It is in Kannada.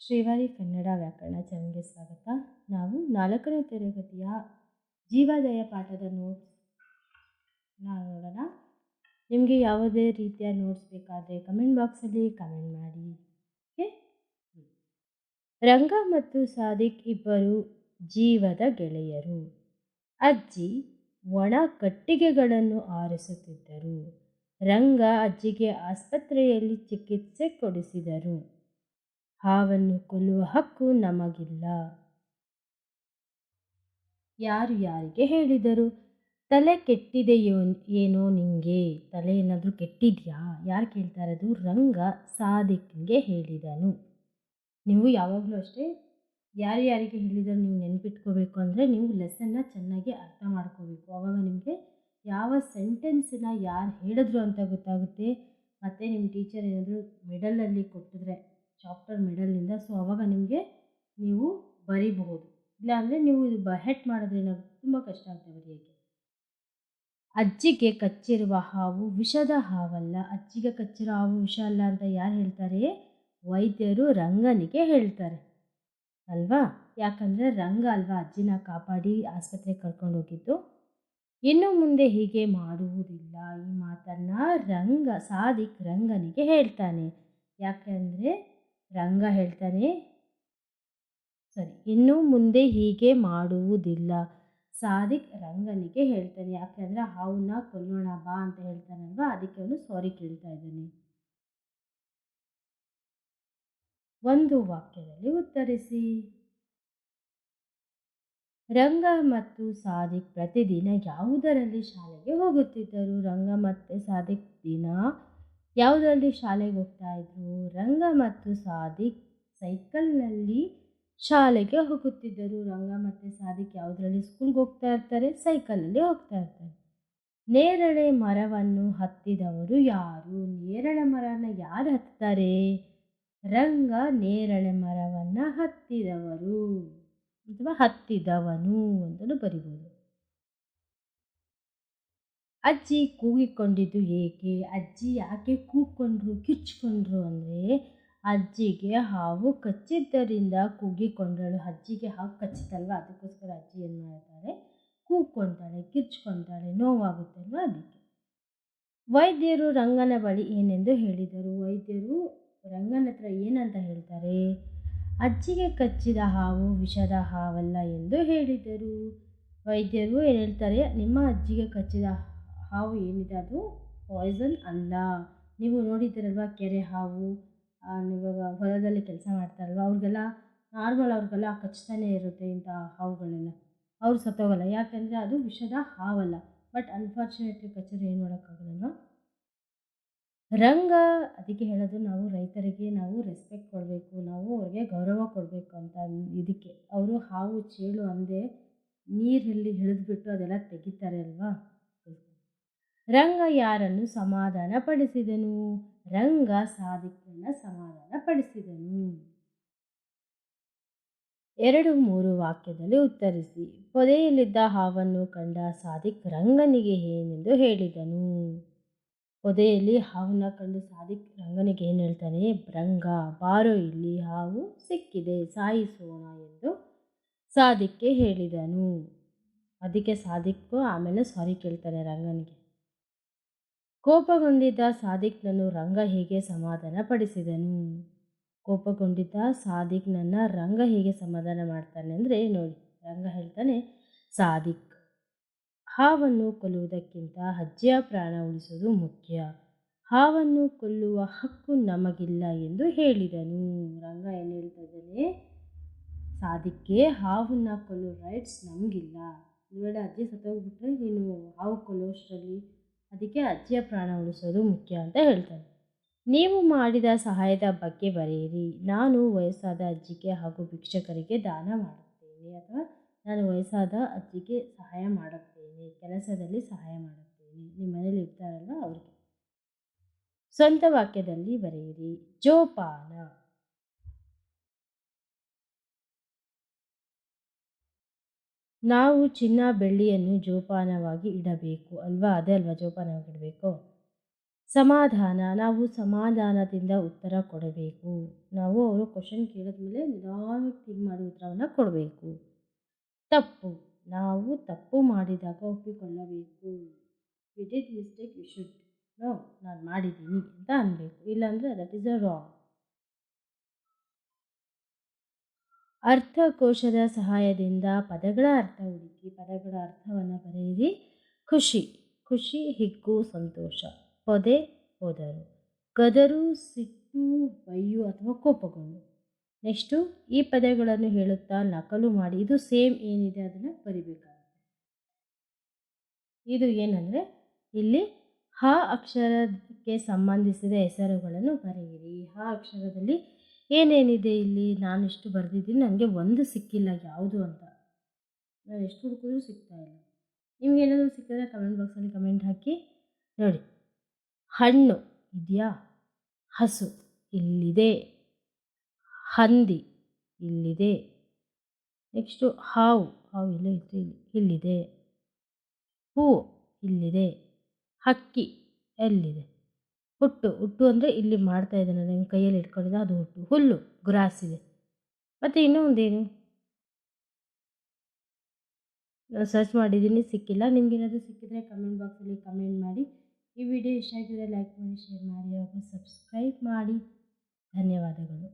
ಶ್ರೀವಾರಿ ಕನ್ನಡ ವ್ಯಾಕರಣ ಚಾನಲ್ಗೆ ಸ್ವಾಗತ. ನಾವು 4ನೇ ತರಗತಿಯ ಜೀವೋದಯ ಪಾಠದ ನೋಟ್ಸ್ ನೋಡೋಣ. ನಿಮಗೆ ಯಾವುದೇ ರೀತಿಯ ನೋಟ್ಸ್ ಬೇಕಾದರೆ ಕಮೆಂಟ್ ಬಾಕ್ಸಲ್ಲಿ ಕಮೆಂಟ್ ಮಾಡಿ. ಓಕೆ. ರಂಗ ಮತ್ತು ಸಾದಿಕ್ ಇಬ್ಬರು ಜೀವದ ಗೆಳೆಯರು. ಅಜ್ಜಿ ಒಣ ಕಟ್ಟಿಗೆಗಳನ್ನು ಆರಿಸುತ್ತಿದ್ದರು. ರಂಗ ಅಜ್ಜಿಗೆ ಆಸ್ಪತ್ರೆಯಲ್ಲಿ ಚಿಕಿತ್ಸೆ ಕೊಡಿಸಿದರು. ಹಾವನ್ನು ಕೊಲ್ಲುವ ಹಕ್ಕು ನಮಗಿಲ್ಲ. ಯಾರು ಯಾರಿಗೆ ಹೇಳಿದರು? ತಲೆ ಕೆಟ್ಟಿದೆಯೋ ಏನೋ ನಿಂಗೆ? ತಲೆ ಏನಾದರೂ ಕೆಟ್ಟಿದೆಯಾ? ಯಾರು ಕೇಳ್ತಾ ಇರೋದು? ರಂಗ ಸಾದಿಕ್ಗೆ ಹೇಳಿದನು. ನೀವು ಯಾವಾಗಲೂ ಅಷ್ಟೇ ಯಾರಿಗೆ ಹೇಳಿದರು ನೀವು ನೆನಪಿಟ್ಕೋಬೇಕು ಅಂದರೆ ನೀವು ಲೆಸನ್ನ ಚೆನ್ನಾಗಿ ಅರ್ಥ ಮಾಡ್ಕೋಬೇಕು. ಆವಾಗ ನಿಮಗೆ ಯಾವ ಸೆಂಟೆನ್ಸನ್ನ ಯಾರು ಹೇಳಿದ್ರು ಅಂತ ಗೊತ್ತಾಗುತ್ತೆ. ಮತ್ತು ನಿಮ್ಮ ಟೀಚರ್ ಏನಾದರೂ ಮಿಡಲಲ್ಲಿ ಕೊಟ್ಟಿದ್ರೆ ಚಾಪ್ಟರ್ ಮಿಡಲಿಂದ, ಸೊ ಆವಾಗ ನಿಮಗೆ ನೀವು ಬರೀಬಹುದು. ಇಲ್ಲಾಂದರೆ ನೀವು ಇದು ಬಹೆಟ್ ಮಾಡಿದ್ರೆ ಏನಾಗುತ್ತೆ, ತುಂಬ ಕಷ್ಟ ಆಗ್ತದೆ ಬರೆಯೋಕ್ಕೆ. ಅಜ್ಜಿಗೆ ಕಚ್ಚಿರುವ ಹಾವು ವಿಷದ ಹಾವಲ್ಲ. ಅಜ್ಜಿಗೆ ಕಚ್ಚಿರೋ ಹಾವು ವಿಷ ಅಲ್ಲ ಅಂತ ಯಾರು ಹೇಳ್ತಾರೆ? ವೈದ್ಯರು ರಂಗನಿಗೆ ಹೇಳ್ತಾರೆ ಅಲ್ವಾ? ಯಾಕಂದರೆ ರಂಗ ಅಲ್ವಾ ಅಜ್ಜಿನ ಕಾಪಾಡಿ ಆಸ್ಪತ್ರೆಗೆ ಕರ್ಕೊಂಡು ಹೋಗಿದ್ದು. ಇನ್ನು ಮುಂದೆ ಹೀಗೆ ಮಾಡುವುದಿಲ್ಲ. ಈ ಮಾತನ್ನು ಸಾದಿಕ್ ರಂಗನಿಗೆ ಹೇಳ್ತಾನೆ. ಯಾಕೆಂದರೆ ರಂಗ ಹೇಳ್ತಾನೆ, ಇನ್ನು ಮುಂದೆ ಹೀಗೆ ಮಾಡುವುದಿಲ್ಲ. ಸಾದಿಕ್ ರಂಗನಿಗೆ ಹೇಳ್ತಾನೆ. ಯಾಕೆಂದರೆ ಹಾವನ್ನ ಕೊಲ್ಲೋಣ ಬಾ ಅಂತ ಹೇಳ್ತಾನಲ್ವಾ, ಅದಕ್ಕೆ ಅವನು ಸಾರಿ ಕೇಳ್ತಾ ಇದ್ದಾನೆ. ಒಂದು ವಾಕ್ಯದಲ್ಲಿ ಉತ್ತರಿಸಿ. ರಂಗ ಮತ್ತು ಸಾದಿಕ್ ಪ್ರತಿದಿನ ಯಾವುದರಲ್ಲಿ ಶಾಲೆಗೆ ಹೋಗುತ್ತಿದ್ದರು? ರಂಗ ಮತ್ತು ಸಾದಿಕ್ ದಿನ ಯಾವುದರಲ್ಲಿ ಶಾಲೆಗೆ ಹೋಗ್ತಾ ಇದ್ರು? ರಂಗ ಮತ್ತು ಸಾದಿಕ್ ಸೈಕಲ್ನಲ್ಲಿ ಶಾಲೆಗೆ ಹೋಗುತ್ತಿದ್ದರು. ರಂಗ ಮತ್ತು ಸಾದಿಕ್ ಯಾವುದರಲ್ಲಿ ಸ್ಕೂಲ್ಗೆ ಹೋಗ್ತಾ ಇರ್ತಾರೆ? ಸೈಕಲಲ್ಲಿ ಹೋಗ್ತಾ ಇರ್ತಾರೆ. ನೇರಳೆ ಮರವನ್ನು ಹತ್ತಿದವರು ಯಾರು? ನೇರಳೆ ಮರನ ಯಾರು ಹತ್ತಾರೆ? ರಂಗ ನೇರಳೆ ಮರವನ್ನು ಹತ್ತಿದವರು ಅಥವಾ ಹತ್ತಿದವನು ಅಂತಲೂ ಬರಿಬೋದು. ಅಜ್ಜಿ ಕೂಗಿಕೊಂಡಿದ್ದು ಏಕೆ? ಅಜ್ಜಿ ಯಾಕೆ ಕೂಗ್ಕೊಂಡ್ರು, ಕಿರ್ಚ್ಕೊಂಡ್ರು ಅಂದರೆ ಅಜ್ಜಿಗೆ ಹಾವು ಕಚ್ಚಿದ್ದರಿಂದ ಕೂಗಿಕೊಂಡಳು. ಅಜ್ಜಿಗೆ ಹಾವು ಕಚ್ಚಿತಲ್ವ, ಅದಕ್ಕೋಸ್ಕರ ಅಜ್ಜಿ ಏನು ಮಾಡ್ತಾರೆ, ಕೂಗ್ಕೊತಾಳೆ, ಕಿರ್ಚ್ಕೊತಾಳೆ, ನೋವಾಗುತ್ತಲ್ವ ಅದಕ್ಕೆ. ವೈದ್ಯರು ರಂಗನ ಬಳಿ ಏನೆಂದು ಹೇಳಿದರು? ವೈದ್ಯರು ರಂಗನ ಹತ್ರ ಏನಂತ ಹೇಳ್ತಾರೆ? ಅಜ್ಜಿಗೆ ಕಚ್ಚಿದ ಹಾವು ವಿಷದ ಹಾವಲ್ಲ ಎಂದು ಹೇಳಿದರು. ವೈದ್ಯರು ಏನು ಹೇಳ್ತಾರೆ? ನಿಮ್ಮ ಅಜ್ಜಿಗೆ ಕಚ್ಚಿದ ಹಾವು ಏನಿದೆ ಅದು ಪಾಯ್ಸನ್ ಅಲ್ಲ. ನೀವು ನೋಡಿದ್ದೀರಲ್ವ ಕೆರೆ ಹಾವು, ಇವಾಗ ಹೊಲದಲ್ಲಿ ಕೆಲಸ ಮಾಡ್ತಾರಲ್ವ ಅವ್ರಿಗೆಲ್ಲ ನಾರ್ಮಲ್, ಅವ್ರಿಗೆಲ್ಲ ಕಚ್ತಾನೆ ಇರುತ್ತೆ ಇಂಥ ಹಾವುಗಳೆಲ್ಲ. ಅವ್ರು ಸತ್ತೋಗಲ್ಲ, ಯಾಕೆಂದರೆ ಅದು ವಿಷದ ಹಾವಲ್ಲ. ಬಟ್ ಅನ್ಫಾರ್ಚುನೇಟ್ಲಿ ಕಚ್ಚಿದ್ರೆ ಏನು ಮಾಡೋಕ್ಕಾಗಲ್ಲ. ರಂಗ ಅದಕ್ಕೆ ಹೇಳೋದು, ನಾವು ರೈತರಿಗೆ ನಾವು ರೆಸ್ಪೆಕ್ಟ್ ಕೊಡಬೇಕು, ನಾವು ಅವ್ರಿಗೆ ಗೌರವ ಕೊಡಬೇಕು ಅಂತ. ಇದಕ್ಕೆ ಅವರು ಹಾವು ಚೇಳು ಅಂದೆ ನೀರಲ್ಲಿ ಹಿಡಿದ್ಬಿಟ್ಟು ಅದೆಲ್ಲ ತೆಗಿತಾರೆ ಅಲ್ವಾ. ರಂಗ ಯಾರನ್ನು ಸಮಾಧಾನ ಪಡಿಸಿದನು? ರಂಗ ಸಾದಿಕ್ನನ್ನು ಸಮಾಧಾನ ಪಡಿಸಿದನು. 2-3 ವಾಕ್ಯದಲ್ಲಿ ಉತ್ತರಿಸಿ. ಪೊದೆಯಲ್ಲಿದ್ದ ಹಾವನ್ನು ಕಂಡ ಸಾದಿಕ್ ರಂಗನಿಗೆ ಏನೆಂದು ಹೇಳಿದನು? ಪೊದೆಯಲ್ಲಿ ಹಾವನ್ನ ಕಂಡು ಸಾದಿಕ್ ರಂಗನಿಗೆ ಏನು ಹೇಳ್ತಾನೆ? ರಂಗ ಬಾರೋ ಇಲ್ಲಿ, ಹಾವು ಸಿಕ್ಕಿದೆ, ಸಾಯಿಸೋಣ ಎಂದು ಸಾದಿಕ್ಗೆ ಹೇಳಿದನು. ಅದಕ್ಕೆ ಸಾದಿಕ್ಕು ಆಮೇಲೆ ಸಾರಿ ಕೇಳ್ತಾನೆ ರಂಗನಿಗೆ. ಕೋಪಗೊಂಡಿದ್ದ ಸಾದಿಕ್ನನ್ನು ರಂಗ ಹೇಗೆ ಸಮಾಧಾನ ಪಡಿಸಿದನು? ಕೋಪಗೊಂಡಿದ್ದ ಸಾದಿಕ್ನನ್ನು ರಂಗ ಹೇಗೆ ಸಮಾಧಾನ ಮಾಡ್ತಾನೆ ಅಂದರೆ ನೋಡಿ, ರಂಗ ಹೇಳ್ತಾನೆ, ಸಾದಿಕ್ ಹಾವನ್ನು ಕೊಲ್ಲುವುದಕ್ಕಿಂತ ಅಜ್ಜಿಯ ಪ್ರಾಣ ಉಳಿಸುವುದು ಮುಖ್ಯ. ಹಾವನ್ನು ಕೊಲ್ಲುವ ಹಕ್ಕು ನಮಗಿಲ್ಲ ಎಂದು ಹೇಳಿದನು. ರಂಗ ಏನು ಹೇಳ್ತಾ ಇದ್ದಾನೆ? ಸಾದಿಕ್ಗೆ ಹಾವನ್ನು ಕೊಲ್ಲೋ ರೈಟ್ಸ್ ನಮಗಿಲ್ಲ. ವೇಳೆ ಅಜ್ಜಿ ಸತ್ತೋಗ್ಬಿಟ್ರೆ ನೀನು ಹಾವು ಕೊಲ್ಲೋಷ್ಟರಲ್ಲಿ, ಅದಕ್ಕೆ ಅಜ್ಜಿಯ ಪ್ರಾಣ ಉಳಿಸೋದು ಮುಖ್ಯ ಅಂತ ಹೇಳ್ತಾನೆ. ನೀವು ಮಾಡಿದ ಸಹಾಯದ ಬಗ್ಗೆ ಬರೆಯಿರಿ. ನಾನು ವಯಸ್ಸಾದ ಅಜ್ಜಿಗೆ ಹಾಗೂ ಭಿಕ್ಷಕರಿಗೆ ದಾನ ಮಾಡುತ್ತೇನೆ, ಅಥವಾ ನಾನು ವಯಸ್ಸಾದ ಅಜ್ಜಿಗೆ ಸಹಾಯ ಮಾಡುತ್ತೇನೆ, ಕೆಲಸದಲ್ಲಿ ಸಹಾಯ ಮಾಡುತ್ತೇನೆ. ನಿಮ್ಮ ಮನೇಲಿ ಇರ್ತಾರಲ್ಲ ಅವ್ರಿಗೆ. ಸ್ವಂತ ವಾಕ್ಯದಲ್ಲಿ ಬರೆಯಿರಿ. ಜೋಪಾನ. ನಾವು ಚಿನ್ನ ಬೆಳ್ಳಿಯನ್ನು ಜೋಪಾನವಾಗಿ ಇಡಬೇಕು ಅಲ್ವಾ? ಅದೇ ಅಲ್ವಾ ಜೋಪಾನವಾಗಿ ಇಡಬೇಕು. ಸಮಾಧಾನ, ನಾವು ಸಮಾಧಾನದಿಂದ ಉತ್ತರ ಕೊಡಬೇಕು. ನಾವು ಅವರು ಕ್ವಶನ್ ಕೇಳಿದ್ಮೇಲೆ ನಿಧಾನವಾಗಿ ಥಿಂಕ್ ಮಾಡಿ ಉತ್ತರವನ್ನು ಕೊಡಬೇಕು. ತಪ್ಪು, ನಾವು ತಪ್ಪು ಮಾಡಿದಾಗ ಒಪ್ಪಿಕೊಳ್ಳಬೇಕು. We did mistake, you should know, ನಾನು ಮಾಡಿದ್ದೀನಿ ಅಂತ ಅನ್ನಬೇಕು. ಇಲ್ಲಾಂದರೆ ದಟ್ ಈಸ್ ಅ ರಾಂಗ್. ಅರ್ಥಕೋಶದ ಸಹಾಯದಿಂದ ಪದಗಳ ಅರ್ಥ ಹುಡುಕಿ ಪದಗಳ ಅರ್ಥವನ್ನು ಬರೆಯಿರಿ. ಖುಷಿ, ಖುಷಿ, ಹಿಗ್ಗು, ಸಂತೋಷ. ಪೊದೆ, ಹೋದರು. ಗದರು, ಸಿಟ್ಟು, ಬೈಯು ಅಥವಾ ಕೋಪಗೊಂಡು. ನೆಕ್ಸ್ಟು ಈ ಪದಗಳನ್ನು ಹೇಳುತ್ತಾ ನಕಲು ಮಾಡಿ. ಇದು ಸೇಮ್ ಏನಿದೆ ಅದನ್ನು ಬರಿಬೇಕಾಗುತ್ತೆ. ಇದು ಏನಂದರೆ ಇಲ್ಲಿ ಹ ಅಕ್ಷರಕ್ಕೆ ಸಂಬಂಧಿಸಿದ ಹೆಸರುಗಳನ್ನು ಬರೆಯಿರಿ. ಹ ಅಕ್ಷರದಲ್ಲಿ ಏನೇನಿದೆ ಇಲ್ಲಿ? ನಾನು ಇಷ್ಟು ಬರೆದಿದ್ದೀನಿ, ನನಗೆ ಒಂದು ಸಿಕ್ಕಿಲ್ಲ ಯಾವುದು ಅಂತ. ನಾನು ಎಷ್ಟು ಹುಡುಕಿದ್ರೂ ಸಿಗ್ತಾ ಇಲ್ಲ. ನಿಮ್ಗೆ ಏನಾದರೂ ಸಿಕ್ಕಿದ್ರೆ ಕಮೆಂಟ್ ಬಾಕ್ಸಲ್ಲಿ ಕಮೆಂಟ್ ಹಾಕಿ. ನೋಡಿ, ಹಣ್ಣು ಇದೆಯಾ? ಹಸು ಇಲ್ಲಿದೆ. ಹಂದಿ ಇಲ್ಲಿದೆ. ನೆಕ್ಸ್ಟು ಹಾವು, ಹಾವು ಇಲ್ಲೇ ಇತ್ತು, ಇಲ್ಲಿದೆ. ಹೂವು ಇಲ್ಲಿದೆ. ಹಕ್ಕಿ ಎಲ್ಲಿದೆ? ಹುಟ್ಟು, ಹುಟ್ಟು ಅಂದರೆ ಇಲ್ಲಿ ಮಾಡ್ತಾ ಇದ್ದಾನೆ, ನನ್ನ ಕೈಯಲ್ಲಿ ಇಟ್ಕೊಂಡಿದ್ದ ಅದು ಹುಟ್ಟು. ಹುಲ್ಲು, ಗ್ರಾಸ್ ಇದೆ. ಮತ್ತು ಇನ್ನೂ ಒಂದೇನು ನಾನು ಸರ್ಚ್ ಮಾಡಿದ್ದೀನಿ, ಸಿಕ್ಕಿಲ್ಲ. ನಿಮಗೇನಾದರೂ ಸಿಕ್ಕಿದ್ರೆ ಕಮೆಂಟ್ ಬಾಕ್ಸಲ್ಲಿ ಕಮೆಂಟ್ ಮಾಡಿ. ಈ ವಿಡಿಯೋ ಇಷ್ಟ ಆಗಿದ್ರೆ ಲೈಕ್ ಮಾಡಿ, ಶೇರ್ ಮಾಡಿ ಹಾಗೂ ಸಬ್ಸ್ಕ್ರೈಬ್ ಮಾಡಿ. ಧನ್ಯವಾದಗಳು.